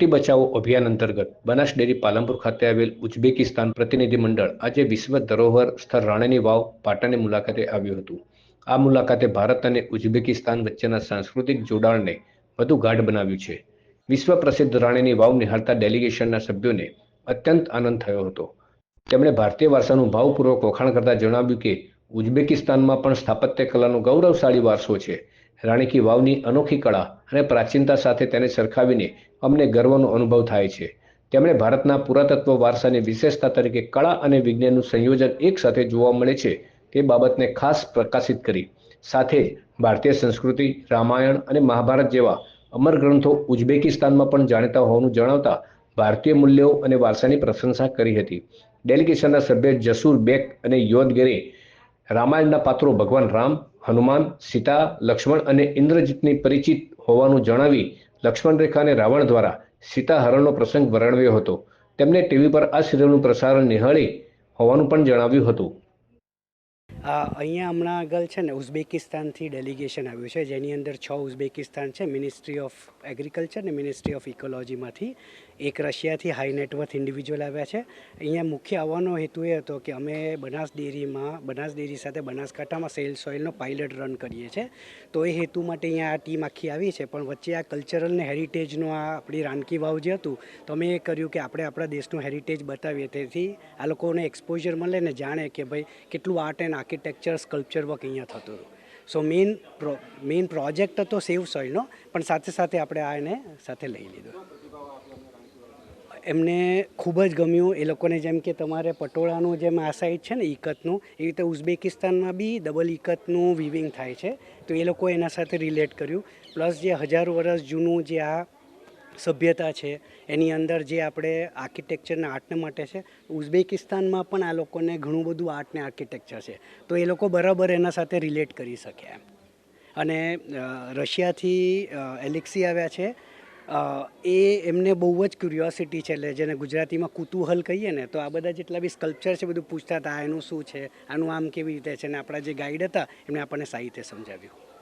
માટી બચાવો અભિયાન અંતર્ગત બનાસ ડેરી પાલનપુર ખાતે આવેલ ઉઝબેકિસ્તાન પ્રતિનિધિમંડળ આજે વિશ્વ ધરોહર સ્થળ રાણીની વાવ પાટણની મુલાકાતે આવ્યું હતું। આ મુલાકાતે ભારત અને ઉઝબેકિસ્તાન વચ્ચેના સાંસ્કૃતિક જોડાણને વધુ ગાઢ બનાવ્યું છે। વિશ્વ પ્રસિદ્ધ રાણીની વાવ નિહાળતા ડેલિગેશનના સભ્યોને અત્યંત આનંદ થયો હતો। તેમણે ભારતીય વારસાનું ભાવપૂર્વક વખાણ કરતા જણાવ્યું કે ઉઝબેકિસ્તાનમાં પણ સ્થાપત્ય કલાનો ગૌરવશાળી વારસો છે। રાણી કી વાવની અનોખી કળા અને પ્રાચીનતા સાથે તેને સરખાવીને અમને ગર્વનો અનુભવ થાય છે। તેમણે ભારતના પુરાતત્વ વારસાની વિશેષતા તરીકે કળા અને વિજ્ઞાનનું સંયોજન એકસાથે જોવા મળે છે તે બાબતને ખાસ પ્રકાશિત કરી। સાથે જ ભારતીય સંસ્કૃતિ, રામાયણ અને મહાભારત જેવા અમર ગ્રંથો ઉઝબેકિસ્તાનમાં પણ જાણીતા હોવાનું જણાવતા ભારતીય મૂલ્યો અને વારસાની પ્રશંસા કરી હતી। ડેલિગેશનના સભ્ય જસૂર બેક અને યોદગેરે રામાયણના પાત્રો ભગવાન રામ, હનુમાન, સીતા, લક્ષ્મણ અને ઇન્દ્રજીતની પરિચિત હોવાનું જણાવી લક્ષ્મણ રેખા અને રાવણ દ્વારા સીતાહરણનો પ્રસંગ વર્ણવ્યો હતો। તેમણે ટીવી પર આ સિરિયલનું પ્રસારણ નિહાળી હોવાનું પણ જણાવ્યું હતું। અહીંયા હમણાં આગળ છે ને ઉઝબેકિસ્તાનથી ડેલિગેશન આવ્યું છે, જેની અંદર 6 ઉઝબેકિસ્તાન છે, મિનિસ્ટ્રી ઓફ એગ્રીકલ્ચર ને મિનિસ્ટ્રી ઓફ ઇકોલોજીમાંથી, એક રશિયાથી હાઈ નેટવર્થ ઇન્ડિવિજ્યુઅલ આવ્યા છે। અહીંયા મુખ્ય આવવાનો હેતુ એ હતો કે અમે બનાસ ડેરી સાથે બનાસકાંઠામાં સેલ સોઇલનો પાયલટ રન કરીએ છીએ, તો એ હેતુ માટે અહીંયા આ ટીમ આખી આવી છે। પણ વચ્ચે આ કલ્ચરલ ને હેરિટેજનું આ આપણી રાણકી વાવ જે હતું, તો અમે એ કર્યું કે આપણે આપણા દેશનું હેરિટેજ બતાવીએ, તેથી આ લોકોને એક્સપોઝર મળે ને જાણે કે ભાઈ કેટલું art and architecture sculpture work અહીંયા થતું હતું। સો મેઇન પ્રોજેક્ટ હતો સેવ સોઇલનો, પણ સાથે સાથે આપણે આ એને સાથે લઈ લીધો। એમને ખૂબ જ ગમ્યું। એ લોકોને જેમ કે તમારે પટોળાનું જેમ આ સાઈડ છે ને ઇકતનું, એવી રીતે ઉઝબેકિસ્તાનમાં બી ડબલ ઇકતનું વિવિંગ થાય છે, તો એ લોકો એના સાથે રિલેટ કર્યું। પ્લસ જે હજારો વર્ષ જૂનું જે આ સભ્યતા છે એની અંદર જે આપણે આર્કિટેક્ચરના આર્ટને માટે છે, ઉઝબેકિસ્તાનમાં પણ આ લોકોને ઘણું બધું આર્ટ ને આર્કિટેક્ચર છે, તો એ લોકો બરાબર એના સાથે રિલેટ કરી શકે એમ। અને રશિયાથી એલેક્સી આવ્યા છે, એ એમને બહુ જ ક્યુરિયોસિટી છે, એટલે જેને ગુજરાતીમાં કુતૂહલ કહીએ ને, તો આ બધા જેટલા બી સ્કલ્પચર છે બધું પૂછતા હતા, એનું શું છે, આનું આમ કેવી રીતે છે, ને આપણા જે ગાઈડ હતા એમણે આપણને સાહિત્ય સમજાવ્યું।